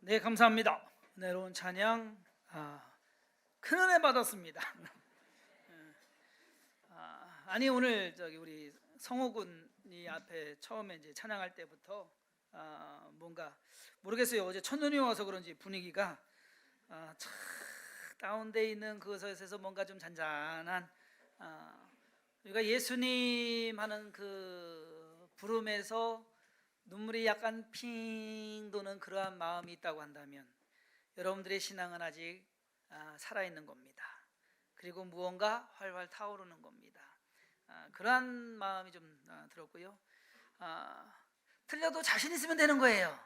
네, 감사합니다. 은혜로운 찬양, 큰 은혜 받았습니다. 아니 오늘 우리 성호군이 앞에 처음에 이제 찬양할 때부터 뭔가 모르겠어요. 어제 첫눈이 와서 그런지 분위기가 참 다운돼 있는 그것에서 뭔가 좀 잔잔한 우리가 예수님 하는 그 부름에서 눈물이 약간 핑 도는 그러한 마음이 있다고 한다면 여러분들의 신앙은 아직 살아있는 겁니다. 그리고 무언가 활활 타오르는 겁니다. 그러한 마음이 좀 들었고요. 틀려도 자신 있으면 되는 거예요.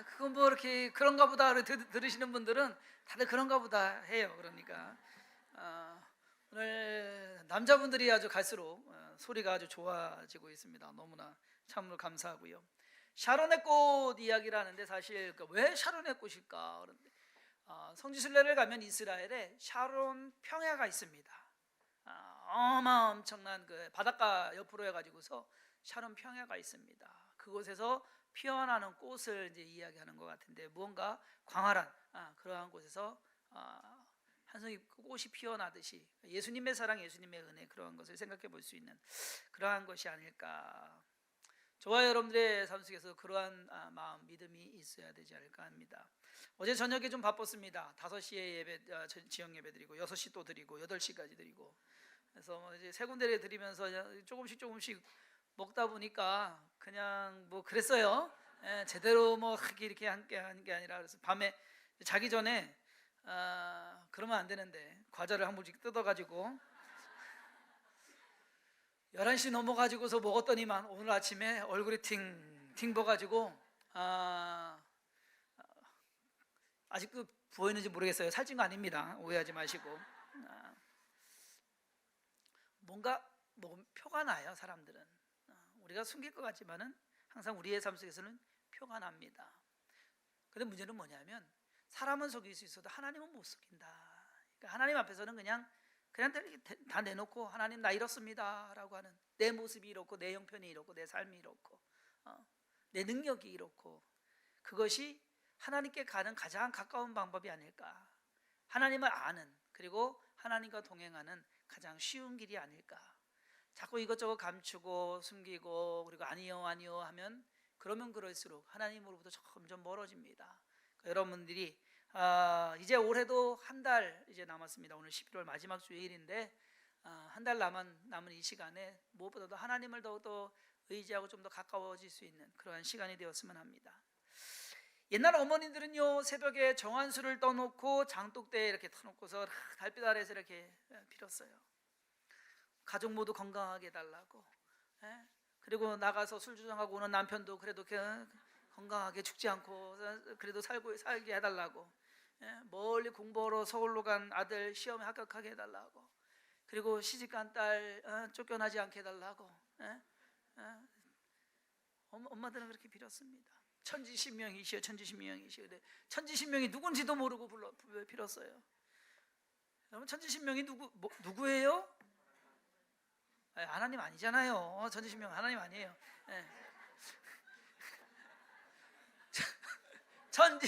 그건 뭐 이렇게 그런가 보다 들으시는 분들은 다들 그런가 보다 해요. 그러니까 오늘 남자분들이 아주 갈수록 소리가 아주 좋아지고 있습니다. 너무나 참으로 감사하고요. 샤론의 꽃 이야기를 하는데 사실 왜 샤론의 꽃일까? 그런데 성지순례를 가면 이스라엘에 샤론 평야가 있습니다. 엄청난 그 바닷가 옆으로 해가지고서 샤론 평야가 있습니다. 그곳에서 피어나는 꽃을 이제 이야기하는 것 같은데 무언가 광활한 그러한 곳에서 한 송이 꽃이 피어나듯이 예수님의 사랑, 예수님의 은혜 그러한 것을 생각해 볼 수 있는 그러한 것이 아닐까. 저와 여러분들의 삶 속에서 그러한 마음, 믿음이 있어야 되지 않을까 합니다. 어제 저녁에 좀 바빴습니다. 5시에 예배, 지역 예배 드리고 6시 또 드리고 8시까지 드리고 그래서 이제 세 군데를 드리면서 조금씩 먹다 보니까 그냥 뭐 그랬어요. 제대로 뭐 이렇게 함께 하는 게 아니라 그래서 밤에 자기 전에 그러면 안 되는데 과자를 한 물씩 뜯어가지고 11시 넘어가지고서 먹었더니만 오늘 아침에 얼굴이 팅팅 버가지고 아직도 부어있는지 모르겠어요. 살찐 거 아닙니다. 오해하지 마시고 뭔가 표가 나요. 사람들은 우리가 숨길 것 같지만은 항상 우리의 삶 속에서는 표가 납니다. 근데 문제는 뭐냐면 사람은 속일 수 있어도 하나님은 못 속인다. 그러니까 하나님 앞에서는 그냥 다 내놓고 하나님 나 이렇습니다 라고 하는 내 모습이 이렇고 내 형편이 이렇고 내 삶이 이렇고 내 능력이 이렇고 그것이 하나님께 가는 가장 가까운 방법이 아닐까. 하나님을 아는 그리고 하나님과 동행하는 가장 쉬운 길이 아닐까. 자꾸 이것저것 감추고 숨기고 그리고 아니요 하면 그러면 그럴수록 하나님으로부터 점점 멀어집니다. 그러니까 여러분들이 이제 올해도 한 달 이제 남았습니다. 오늘 11월 마지막 주일인데 한 달 남은 이 시간에 무엇보다도 하나님을 더욱더 의지하고 좀 더 가까워질 수 있는 그러한 시간이 되었으면 합니다. 옛날 어머니들은요 새벽에 정한수를 떠놓고 장독대에 이렇게 터놓고서 달빛 아래에서 이렇게 빌었어요. 가족 모두 건강하게 해달라고. 그리고 나가서 술 주정하고 오는 남편도 그래도 건강하게 죽지 않고 그래도 살게 해달라고. 멀리 공부하러 서울로 간 아들 시험에 합격하게 해달라고. 그리고 시집간 딸 쫓겨나지 않게 해달라고. 엄마들은 그렇게 빌었습니다. 천지신명이시여 천지신명이시여. 천지신명이 누군지도 모르고 빌었어요. 여러분 천지신명이 누구예요? 하나님 아니잖아요. 천지신명 하나님 아니에요. 천지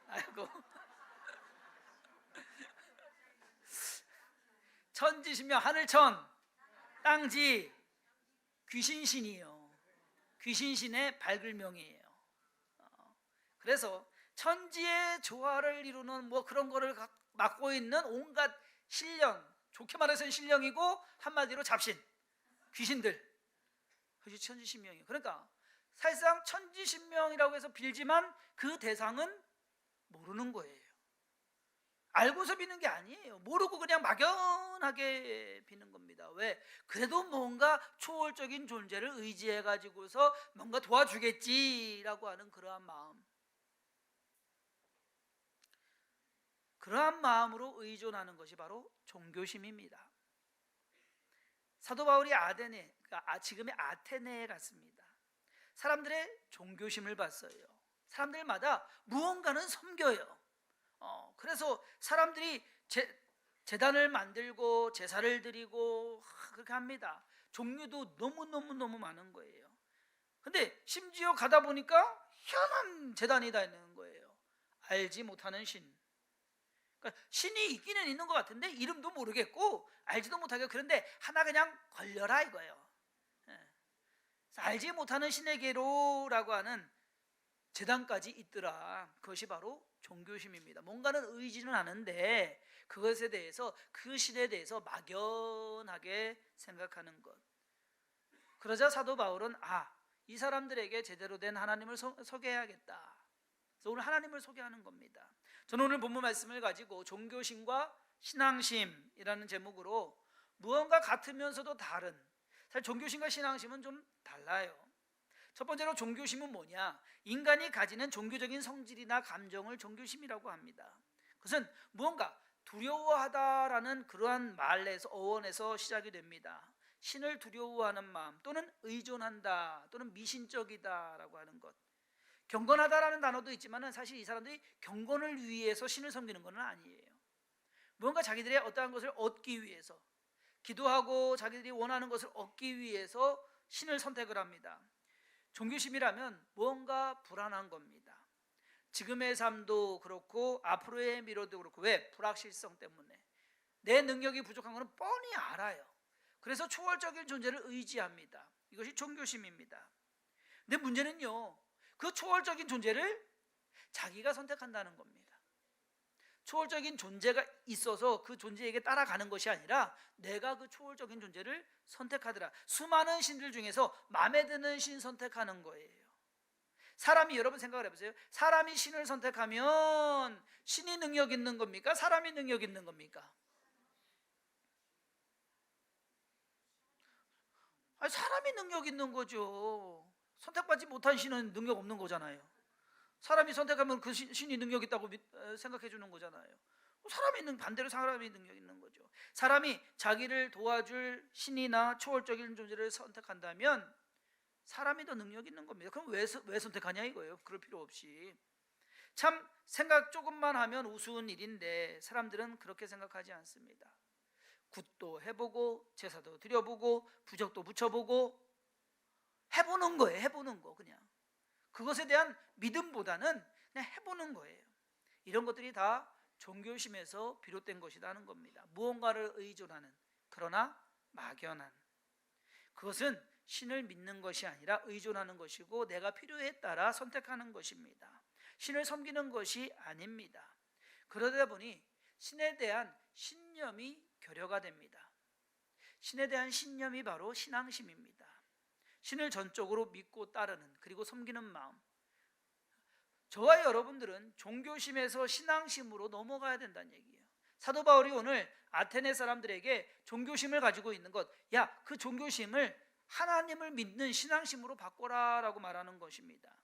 아이고 천지신명 하늘천 땅지 귀신신이요. 귀신신의 발글명이에요. 그래서 천지의 조화를 이루는 뭐 그런 거를 맡고 있는 온갖 신령, 좋게 말해서는 신령이고 한마디로 잡신, 귀신들, 그것이 천지신명이에요. 그러니까 사실상 천지신명이라고 해서 빌지만 그 대상은 모르는 거예요. 알고서 비는 게 아니에요. 모르고 그냥 막연하게 비는 겁니다. 왜? 그래도 뭔가 초월적인 존재를 의지해가지고서 뭔가 도와주겠지라고 하는 그러한 마음, 그러한 마음으로 의존하는 것이 바로 종교심입니다. 사도 바울이 지금의 아테네에 갔습니다. 사람들의 종교심을 봤어요. 사람들마다 무언가는 섬겨요. 그래서 사람들이 제단을 만들고 제사를 드리고 그렇게 합니다. 종류도 너무 많은 거예요. 근데 심지어 가다 보니까 희한한 재단이다 있는 거예요. 알지 못하는 신. 그러니까 신이 있기는 있는 것 같은데 이름도 모르겠고 알지도 못하게, 그런데 하나 그냥 걸려라 이거예요. 알지 못하는 신에게로라고 하는 재단까지 있더라. 그것이 바로 종교심입니다. 뭔가는 의지는 하는데 그것에 대해서, 그 신에 대해서 막연하게 생각하는 것. 그러자 사도 바울은 이 사람들에게 제대로 된 하나님을 소개해야겠다. 그래서 오늘 하나님을 소개하는 겁니다. 저는 오늘 본문 말씀을 가지고 종교심과 신앙심이라는 제목으로 무언가 같으면서도 다른, 사실 종교심과 신앙심은 좀 달라요. 첫 번째로 종교심은 뭐냐? 인간이 가지는 종교적인 성질이나 감정을 종교심이라고 합니다. 그것은 무언가 두려워하다라는 그러한 말에서, 어원에서 시작이 됩니다. 신을 두려워하는 마음, 또는 의존한다, 또는 미신적이다라고 하는 것. 경건하다라는 단어도 있지만 사실 이 사람들이 경건을 위해서 신을 섬기는 건 아니에요. 무언가 자기들의 어떠한 것을 얻기 위해서, 기도하고 자기들이 원하는 것을 얻기 위해서 신을 선택을 합니다. 종교심이라면 무언가 불안한 겁니다. 지금의 삶도 그렇고 앞으로의 미래도 그렇고. 왜? 불확실성 때문에. 내 능력이 부족한 것은 뻔히 알아요. 그래서 초월적인 존재를 의지합니다. 이것이 종교심입니다. 근데 문제는요, 그 초월적인 존재를 자기가 선택한다는 겁니다. 초월적인 존재가 있어서 그 존재에게 따라가는 것이 아니라 내가 그 초월적인 존재를 선택하더라. 수많은 신들 중에서 마음에 드는 신 선택하는 거예요. 사람이, 여러분 생각을 해보세요. 사람이 신을 선택하면 신이 능력 있는 겁니까? 사람이 능력 있는 겁니까? 사람이 능력 있는 거죠. 선택받지 못한 신은 능력 없는 거잖아요. 사람이 선택하면 그 신이 능력 있다고 생각해 주는 거잖아요. 반대로 사람이 능력 있는 거죠. 사람이 자기를 도와줄 신이나 초월적인 존재를 선택한다면 사람이 더 능력 있는 겁니다. 그럼 왜 선택하냐 이거예요. 그럴 필요 없이. 참 생각 조금만 하면 우스운 일인데 사람들은 그렇게 생각하지 않습니다. 굿도 해보고 제사도 드려보고 부적도 붙여보고 해보는 거예요. 해보는 거. 그냥 그것에 대한 믿음보다는 그냥 해보는 거예요. 이런 것들이 다 종교심에서 비롯된 것이라는 겁니다. 무언가를 의존하는, 그러나 막연한, 그것은 신을 믿는 것이 아니라 의존하는 것이고 내가 필요에 따라 선택하는 것입니다. 신을 섬기는 것이 아닙니다. 그러다 보니 신에 대한 신념이 결여가 됩니다. 신에 대한 신념이 바로 신앙심입니다. 신을 전적으로 믿고 따르는, 그리고 섬기는 마음. 저와 여러분들은 종교심에서 신앙심으로 넘어가야 된다는 얘기예요. 사도 바울이 오늘 아테네 사람들에게 종교심을 가지고 있는 것, 그 종교심을 하나님을 믿는 신앙심으로 바꿔라 라고 말하는 것입니다.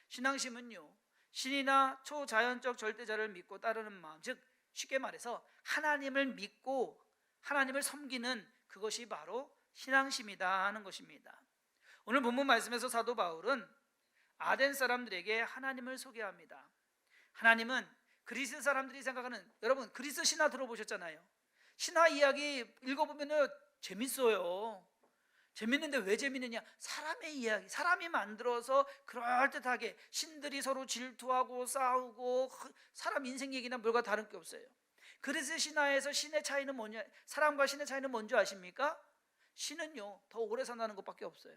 신앙심은요, 신이나 초자연적 절대자를 믿고 따르는 마음, 즉 쉽게 말해서 하나님을 믿고 하나님을 섬기는, 그것이 바로 신앙심이다 하는 것입니다. 오늘 본문 말씀에서 사도 바울은 아덴 사람들에게 하나님을 소개합니다. 하나님은 그리스 사람들이 생각하는, 여러분 그리스 신화 들어보셨잖아요. 신화 이야기 읽어보면 재밌어요. 재밌는데 왜 재밌느냐? 사람의 이야기, 사람이 만들어서 그럴듯하게 신들이 서로 질투하고 싸우고, 사람 인생 얘기나 뭘과 다른 게 없어요. 그리스 신화에서 신의 차이는 뭐냐? 사람과 신의 차이는 뭔지 아십니까? 신은요, 더 오래 산다는 것밖에 없어요.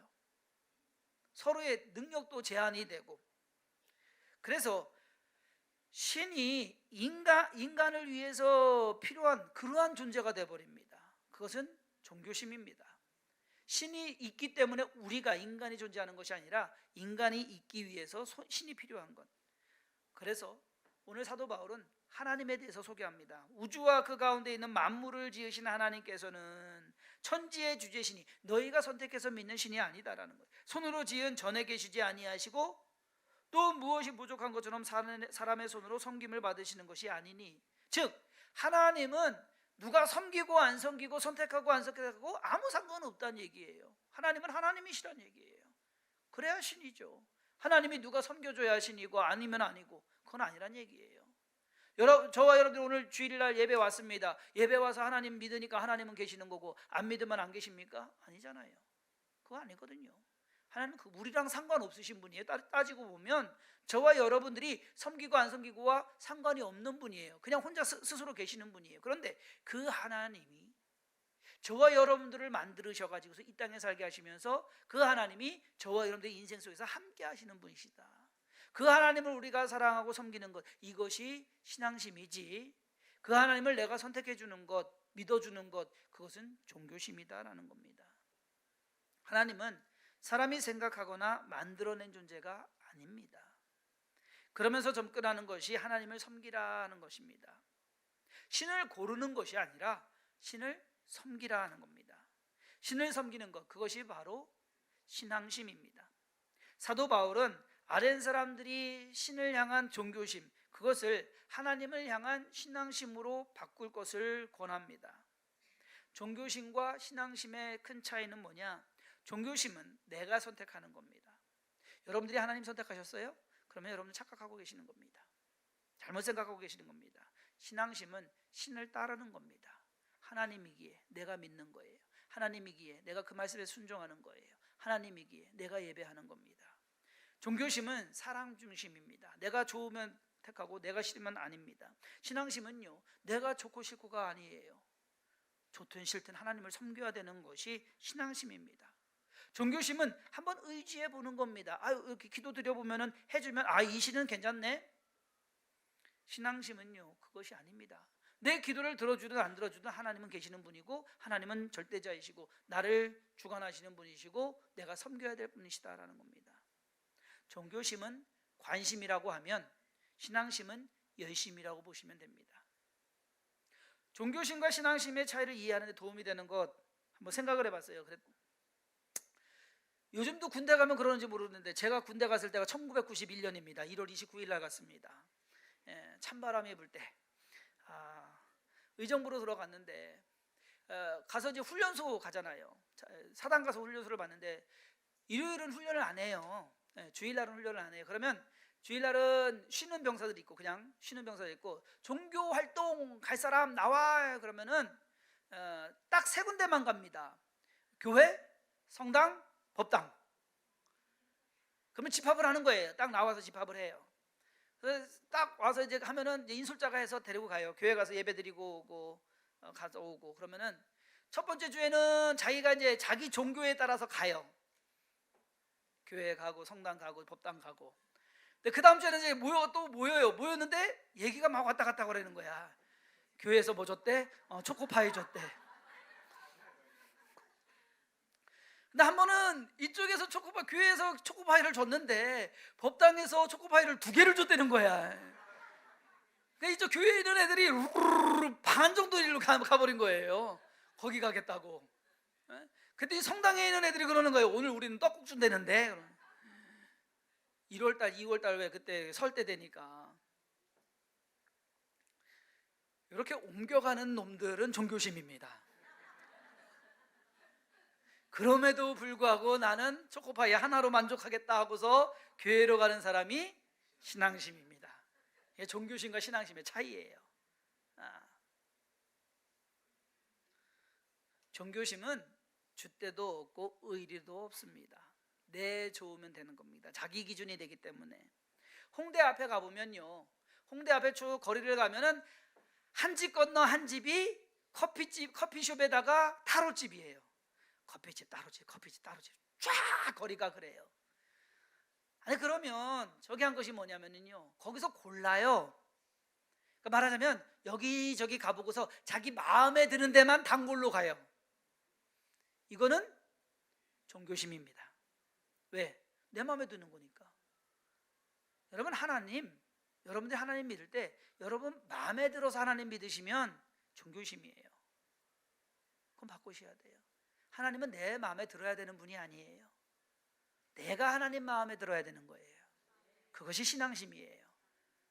서로의 능력도 제한이 되고. 그래서 신이 인간을 위해서 필요한 그러한 존재가 되어버립니다. 그것은 종교심입니다. 신이 있기 때문에 우리가, 인간이 존재하는 것이 아니라 인간이 있기 위해서 신이 필요한 것. 그래서 오늘 사도 바울은 하나님에 대해서 소개합니다. 우주와 그 가운데 있는 만물을 지으신 하나님께서는 천지의 주제신이, 너희가 선택해서 믿는 신이 아니다라는 거예요. 손으로 지은 전에 계시지 아니하시고 또 무엇이 부족한 것처럼 사람의 손으로 섬김을 받으시는 것이 아니니, 즉 하나님은 누가 섬기고 안 섬기고 선택하고 안 선택하고 아무 상관없다는 얘기예요. 하나님은 하나님이시라는 얘기예요. 그래야 신이죠. 하나님이 누가 섬겨줘야 신이고 아니면 아니고, 그건 아니란 얘기예요. 저와 여러분들 오늘 주일날 예배 왔습니다. 예배 와서 하나님 믿으니까 하나님은 계시는 거고 안 믿으면 안 계십니까? 아니잖아요. 그거 아니거든요. 하나님 우리랑 상관없으신 분이에요. 따지고 보면 저와 여러분들이 섬기고 안 섬기고와 상관이 없는 분이에요. 그냥 혼자 스스로 계시는 분이에요. 그런데 그 하나님이 저와 여러분들을 만드셔가지고서 이 땅에 살게 하시면서 그 하나님이 저와 여러분들의 인생 속에서 함께 하시는 분이시다. 그 하나님을 우리가 사랑하고 섬기는 것, 이것이 신앙심이지, 그 하나님을 내가 선택해 주는 것, 믿어주는 것, 그것은 종교심이다라는 겁니다. 하나님은 사람이 생각하거나 만들어낸 존재가 아닙니다. 그러면서 접근하는 것이 하나님을 섬기라는 것입니다. 신을 고르는 것이 아니라 신을 섬기라 하는 겁니다. 신을 섬기는 것, 그것이 바로 신앙심입니다. 사도 바울은 아덴 사람들이 신을 향한 종교심, 그것을 하나님을 향한 신앙심으로 바꿀 것을 권합니다. 종교심과 신앙심의 큰 차이는 뭐냐? 종교심은 내가 선택하는 겁니다. 여러분들이 하나님 선택하셨어요? 그러면 여러분 착각하고 계시는 겁니다. 잘못 생각하고 계시는 겁니다. 신앙심은 신을 따르는 겁니다. 하나님이기에 내가 믿는 거예요. 하나님이기에 내가 그 말씀에 순종하는 거예요. 하나님이기에 내가 예배하는 겁니다. 종교심은 사랑 중심입니다. 내가 좋으면 택하고 내가 싫으면 아닙니다. 신앙심은요, 내가 좋고 싫고가 아니에요. 좋든 싫든 하나님을 섬겨야 되는 것이 신앙심입니다. 종교심은 한번 의지해 보는 겁니다. 이렇게 기도 드려보면 해주면 이 신은 괜찮네. 신앙심은요, 그것이 아닙니다. 내 기도를 들어주든 안 들어주든 하나님은 계시는 분이고, 하나님은 절대자이시고 나를 주관하시는 분이시고 내가 섬겨야 될 분이시다라는 겁니다. 종교심은 관심이라고 하면 신앙심은 열심이라고 보시면 됩니다. 종교심과 신앙심의 차이를 이해하는 데 도움이 되는 것 한번 생각을 해봤어요. 요즘도 군대 가면 그러는지 모르는데 제가 군대 갔을 때가 1991년입니다. 1월 29일 날 갔습니다. 찬바람이 불 때 의정부로 들어갔는데 가서 이제 훈련소 가잖아요. 사단 가서 훈련소를 봤는데 일요일은 훈련을 안 해요. 주일날은 훈련을 안 해요. 그러면 주일날은 쉬는 병사들이 있고, 그냥 쉬는 병사들이 있고, 종교 활동 갈 사람 나와 그러면은 딱 세 군데만 갑니다. 교회, 성당, 법당. 그러면 집합을 하는 거예요. 딱 나와서 집합을 해요. 그래서 딱 와서 이제 하면은 이제 인솔자가 해서 데리고 가요. 교회 가서 예배 드리고 오고 가서 오고. 그러면은 첫 번째 주에는 자기가 이제 자기 종교에 따라서 가요. 교회 가고 성당 가고 법당 가고. 근데 그 다음 주에는 이제 모여요. 모였는데 얘기가 막 왔다 갔다 그러는 거야. 교회에서 뭐 줬대? 초코파이 줬대. 근데 한 번은 이쪽에서 교회에서 초코파이를 줬는데 법당에서 초코파이를 2개를 줬다는 거야. 그러니까 이쪽 교회에 있는 애들이 반 정도 일로 가버린 거예요. 거기 가겠다고. 그때 성당에 있는 애들이 그러는 거예요. 오늘 우리는 떡국 준다는데. 1월달, 2월달 왜 그때 설 때 되니까. 이렇게 옮겨가는 놈들은 종교심입니다. 그럼에도 불구하고 나는 초코파이 하나로 만족하겠다 하고서 교회로 가는 사람이 신앙심입니다. 이게 종교심과 신앙심의 차이예요. 종교심은 줏대도 없고 의리도 없습니다. 내 좋으면 되는 겁니다. 자기 기준이 되기 때문에. 홍대 앞에 가보면요, 홍대 앞에 쭉 거리를 가면은 한 집 건너 한 집이 커피숍에다가 타로집이에요. 커피집 따로집, 커피집 따로집, 쫙 거리가 그래요. 아니 그러면 저기 한 것이 뭐냐면요, 거기서 골라요. 그러니까 말하자면 여기저기 가보고서 자기 마음에 드는 데만 단골로 가요. 이거는 종교심입니다. 왜? 내 마음에 드는 거니까. 여러분 여러분들이 하나님 믿을 때 여러분 마음에 들어서 하나님 믿으시면 종교심이에요. 그럼 바꾸셔야 돼요. 하나님은 내 마음에 들어야 되는 분이 아니에요. 내가 하나님 마음에 들어야 되는 거예요. 그것이 신앙심이에요.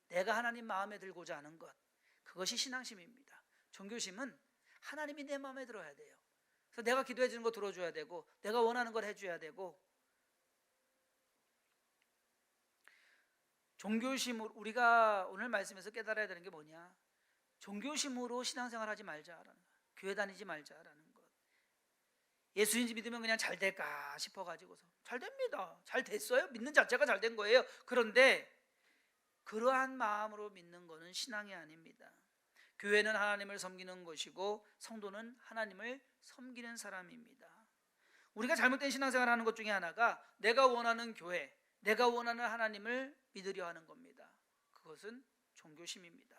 내가 하나님 마음에 들고자 하는 것, 그것이 신앙심입니다. 종교심은 하나님이 내 마음에 들어야 돼요. 그래서 내가 기도해 주는 거 들어줘야 되고, 내가 원하는 걸 해줘야 되고. 종교심으로 우리가 오늘 말씀에서 깨달아야 되는 게 뭐냐? 종교심으로 신앙생활 하지 말자라는 거예요. 교회 다니지 말자라는 것. 예수 믿으면 그냥 잘 될까 싶어가지고서 잘 됩니다. 잘 됐어요. 믿는 자체가 잘 된 거예요. 그런데 그러한 마음으로 믿는 것은 신앙이 아닙니다. 교회는 하나님을 섬기는 것이고 성도는 하나님을 섬기는 사람입니다. 우리가 잘못된 신앙생활을 하는 것 중에 하나가 내가 원하는 교회, 내가 원하는 하나님을 믿으려 하는 겁니다. 그것은 종교심입니다.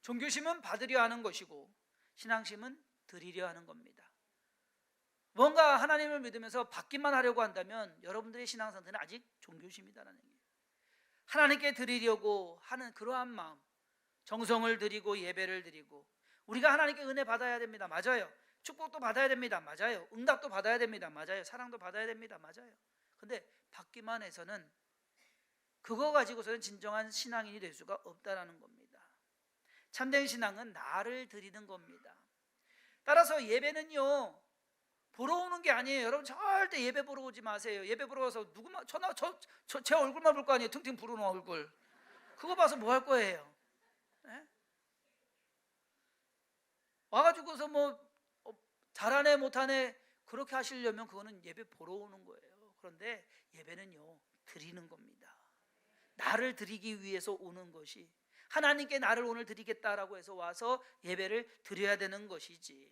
종교심은 받으려 하는 것이고 신앙심은 드리려 하는 겁니다. 뭔가 하나님을 믿으면서 받기만 하려고 한다면 여러분들의 신앙 상태는 아직 종교심이다라는 얘기예요. 하나님께 드리려고 하는 그러한 마음, 정성을 드리고 예배를 드리고, 우리가 하나님께 은혜 받아야 됩니다. 맞아요. 축복도 받아야 됩니다. 맞아요. 응답도 받아야 됩니다. 맞아요. 사랑도 받아야 됩니다. 맞아요. 근데 받기만 해서는 그거 가지고서는 진정한 신앙인이 될 수가 없다라는 겁니다. 참된 신앙은 나를 드리는 겁니다. 따라서 예배는요 보러 오는 게 아니에요. 여러분 절대 예배 보러 오지 마세요. 예배 보러 와서 누구만 제 얼굴만 볼 거 아니에요. 퉁퉁 부르는 얼굴. 그거 봐서 뭐 할 거예요? 네? 와가지고서 뭐 잘하네 못하네 그렇게 하시려면 그거는 예배 보러 오는 거예요. 그런데 예배는요 드리는 겁니다. 나를 드리기 위해서 오는 것이, 하나님께 나를 오늘 드리겠다라고 해서 와서 예배를 드려야 되는 것이지,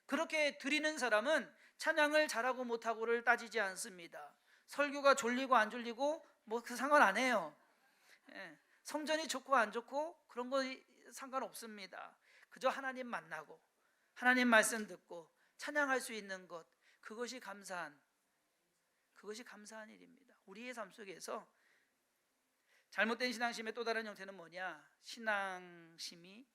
그렇게 드리는 사람은 찬양을 잘하고 못하고를 따지지 않습니다. 설교가 졸리고 안 졸리고 뭐 그 상관 안 해요. 예, 성전이 좋고 안 좋고 그런 거 상관없습니다. 그저 하나님 만나고 하나님 말씀 듣고 찬양할 수 있는 것, 그것이 감사한 일입니다. 우리의 삶 속에서 잘못된 신앙심의 또 다른 형태는 뭐냐? 신앙심이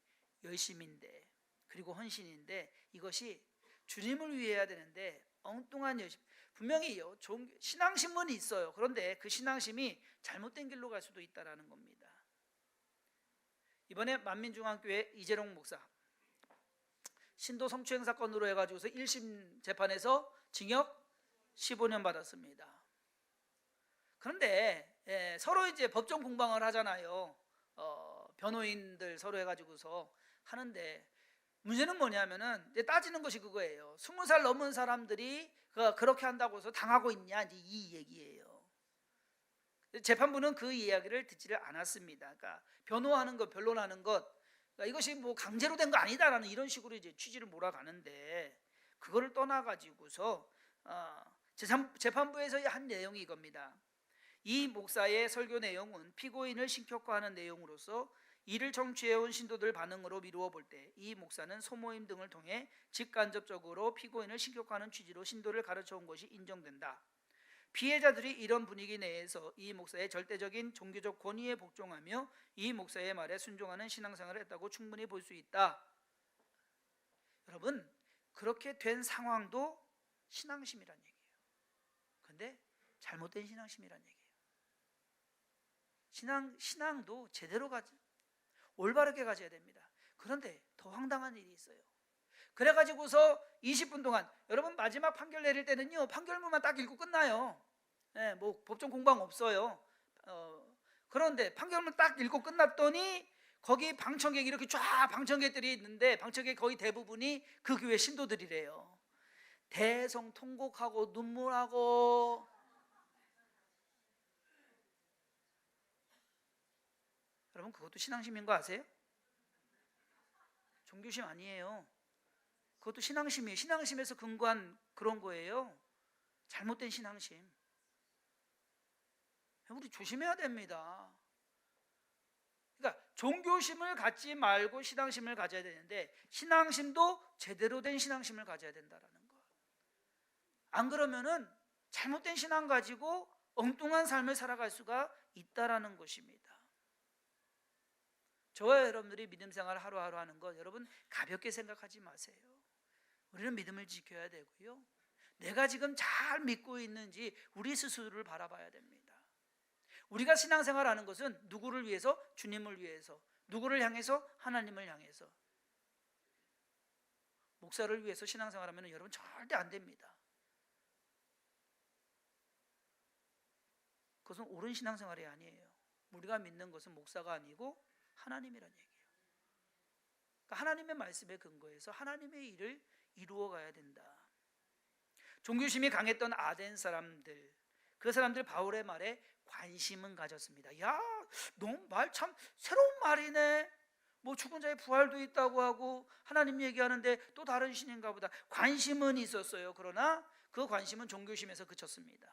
열심인데 그리고 헌신인데 이것이 주님을 위해 해야 되는데 엉뚱한 열심, 분명히요 신앙심은 있어요. 그런데 그 신앙심이 잘못된 길로 갈 수도 있다는 겁니다. 이번에 만민중앙교회 이재롱 목사 신도 성추행 사건으로 해가지고서 1심 재판에서 징역 15년 받았습니다. 그런데 서로 이제 법정 공방을 하잖아요. 변호인들 서로 해가지고서 하는데 문제는 뭐냐면은 이제 따지는 것이 그거예요. 20살 넘은 사람들이 그렇게 한다고 해서 당하고 있냐, 이제 이 얘기예요. 재판부는 그 이야기를 듣지를 않았습니다. 그러니까 변호하는 것, 변론하는 것, 그러니까 이것이 뭐 강제로 된 거 아니다라는 이런 식으로 이제 취지를 몰아가는데, 그거를 떠나가지고서 재판부에서 한 내용이 이겁니다. 이 목사의 설교 내용은 피고인을 신격화하는 내용으로서 이를 청취해온 신도들 반응으로 미루어 볼 때 이 목사는 소모임 등을 통해 직간접적으로 피고인을 신격화하는 취지로 신도를 가르쳐온 것이 인정된다. 피해자들이 이런 분위기 내에서 이 목사의 절대적인 종교적 권위에 복종하며 이 목사의 말에 순종하는 신앙생활을 했다고 충분히 볼 수 있다. 여러분, 그렇게 된 상황도 신앙심이란 얘기예요. 그런데 잘못된 신앙심이란 얘기예요. 신앙도 제대로 올바르게 가져야 됩니다. 그런데 더 황당한 일이 있어요. 그래가지고서 20분 동안, 여러분 마지막 판결 내릴 때는요 판결문만 딱 읽고 끝나요. 뭐 법정 공방 없어요. 그런데 판결문 딱 읽고 끝났더니 거기 방청객, 이렇게 쫙 방청객들이 있는데 방청객 거의 대부분이 그 교회 신도들이래요. 대성통곡하고 눈물하고. 여러분 그것도 신앙심인 거 아세요? 종교심 아니에요. 그것도 신앙심이에요. 신앙심에서 근거한 그런 거예요. 잘못된 신앙심. 우리 조심해야 됩니다. 그러니까 종교심을 갖지 말고 신앙심을 가져야 되는데 신앙심도 제대로 된 신앙심을 가져야 된다는 것. 안 그러면은 잘못된 신앙 가지고 엉뚱한 삶을 살아갈 수가 있다라는 것입니다. 저와 여러분들이 믿음 생활 하루하루 하는 것, 여러분 가볍게 생각하지 마세요. 우리는 믿음을 지켜야 되고요. 내가 지금 잘 믿고 있는지 우리 스스로를 바라봐야 됩니다. 우리가 신앙생활 하는 것은 누구를 위해서? 주님을 위해서. 누구를 향해서? 하나님을 향해서. 목사를 위해서 신앙생활 하면 여러분 절대 안 됩니다. 그것은 옳은 신앙생활이 아니에요. 우리가 믿는 것은 목사가 아니고 하나님이란 얘기예요. 그러니까 하나님의 말씀에 근거해서 하나님의 일을 이루어 가야 된다. 종교심이 강했던 아덴 사람들, 그 사람들 바울의 말에 관심은 가졌습니다. 야, 너 말 참 새로운 말이네. 뭐 죽은 자의 부활도 있다고 하고 하나님 얘기하는데 또 다른 신인가 보다. 관심은 있었어요. 그러나 그 관심은 종교심에서 그쳤습니다.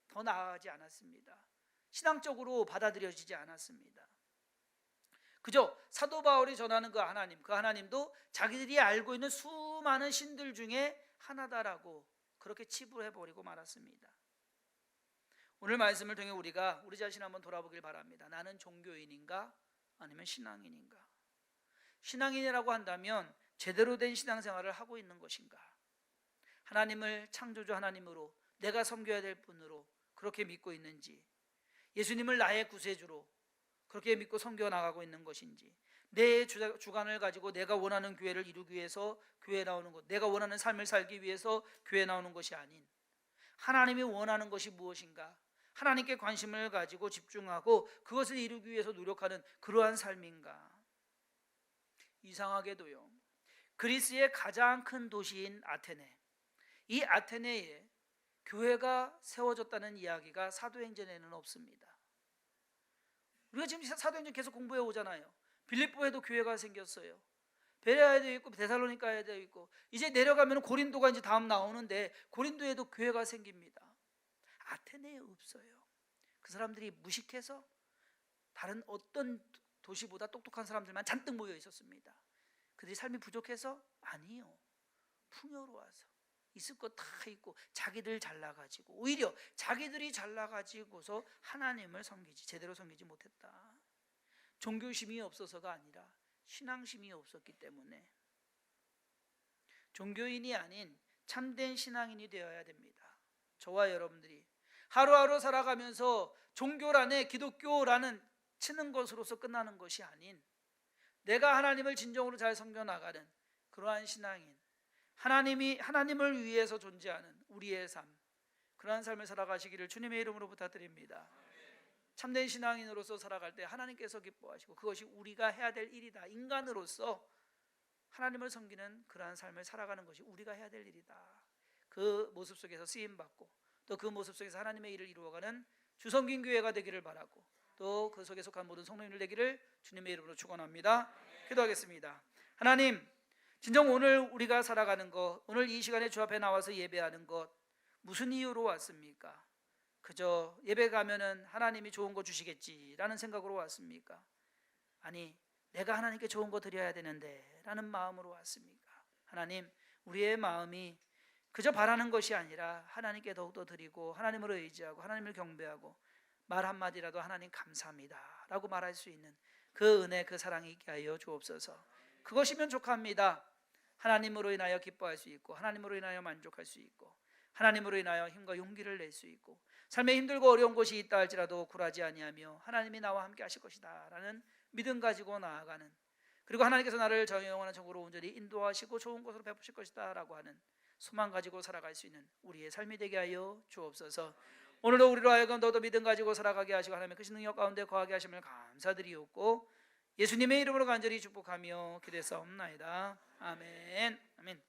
더 나아가지 않았습니다. 신앙적으로 받아들여지지 않았습니다. 그저 사도 바울이 전하는 그 하나님도 자기들이 알고 있는 수많은 신들 중에 하나다라고 그렇게 치부해버리고 말았습니다. 오늘 말씀을 통해 우리가 우리 자신 한번 돌아보길 바랍니다. 나는 종교인인가 아니면 신앙인인가? 신앙인이라고 한다면 제대로 된 신앙생활을 하고 있는 것인가? 하나님을 창조주 하나님으로 내가 섬겨야 될 분으로 그렇게 믿고 있는지, 예수님을 나의 구세주로 그렇게 믿고 섬겨 나가고 있는 것인지, 내 주관을 가지고 내가 원하는 교회를 이루기 위해서 교회에 나오는 것, 내가 원하는 삶을 살기 위해서 교회에 나오는 것이 아닌 하나님이 원하는 것이 무엇인가, 하나님께 관심을 가지고 집중하고 그것을 이루기 위해서 노력하는 그러한 삶인가? 이상하게도요, 그리스의 가장 큰 도시인 아테네, 이 아테네에 교회가 세워졌다는 이야기가 사도행전에는 없습니다. 우리가 지금 사도행전 계속 공부해 오잖아요. 빌립보에도 교회가 생겼어요. 베레아에도 있고 데살로니가에도 있고, 이제 내려가면 고린도가 이제 다음 나오는데 고린도에도 교회가 생깁니다. 아테네에 없어요. 그 사람들이 무식해서 다른 어떤 도시보다 똑똑한 사람들만 잔뜩 모여 있었습니다. 그들이 삶이 부족해서? 아니요. 풍요로워서 있을 것 다 있고 자기들 잘나가지고, 오히려 자기들이 잘나가지고서 하나님을 섬기지 제대로 섬기지 못했다. 종교심이 없어서가 아니라 신앙심이 없었기 때문에. 종교인이 아닌 참된 신앙인이 되어야 됩니다. 저와 여러분들이 하루하루 살아가면서 종교란에 기독교라는 치는 것으로서 끝나는 것이 아닌, 내가 하나님을 진정으로 잘 섬겨나가는 그러한 신앙인, 하나님을 위해서 존재하는 우리의 삶, 그러한 삶을 살아가시기를 주님의 이름으로 부탁드립니다. 참된 신앙인으로서 살아갈 때 하나님께서 기뻐하시고 그것이 우리가 해야 될 일이다. 인간으로서 하나님을 섬기는 그러한 삶을 살아가는 것이 우리가 해야 될 일이다. 그 모습 속에서 쓰임받고 또 그 모습 속에서 하나님의 일을 이루어가는 주섬긴 교회가 되기를 바라고, 또 그 속에 속한 모든 성도님들 되기를 주님의 이름으로 축원합니다. 기도하겠습니다. 하나님, 진정 오늘 우리가 살아가는 것, 오늘 이 시간에 주 앞에 나와서 예배하는 것, 무슨 이유로 왔습니까? 그저 예배 가면은 하나님이 좋은 거 주시겠지라는 생각으로 왔습니까? 아니, 내가 하나님께 좋은 거 드려야 되는데 라는 마음으로 왔습니까? 하나님, 우리의 마음이 그저 바라는 것이 아니라 하나님께 더욱더 드리고 하나님을 의지하고 하나님을 경배하고 말 한마디라도 하나님 감사합니다 라고 말할 수 있는 그 은혜, 그 사랑이 있게 하여 주옵소서. 그것이면 족합니다. 하나님으로 인하여 기뻐할 수 있고 하나님으로 인하여 만족할 수 있고 하나님으로 인하여 힘과 용기를 낼 수 있고, 삶에 힘들고 어려운 것이 있다 할지라도 굴하지 아니하며 하나님이 나와 함께 하실 것이다 라는 믿음 가지고 나아가는, 그리고 하나님께서 나를 저 영원한 천국으로 온전히 인도하시고 좋은 곳으로 베푸실 것이다 라고 하는 소망 가지고 살아갈 수 있는 우리의 삶이 되게 하여 주옵소서. 오늘도 우리로 하여금 더더 믿음 가지고 살아가게 하시고 하나님의 크신 능력 가운데 거하게 하심을 감사드리옵고 예수님의 이름으로 간절히 축복하며 기도했사옵나이다. 아멘. 아멘.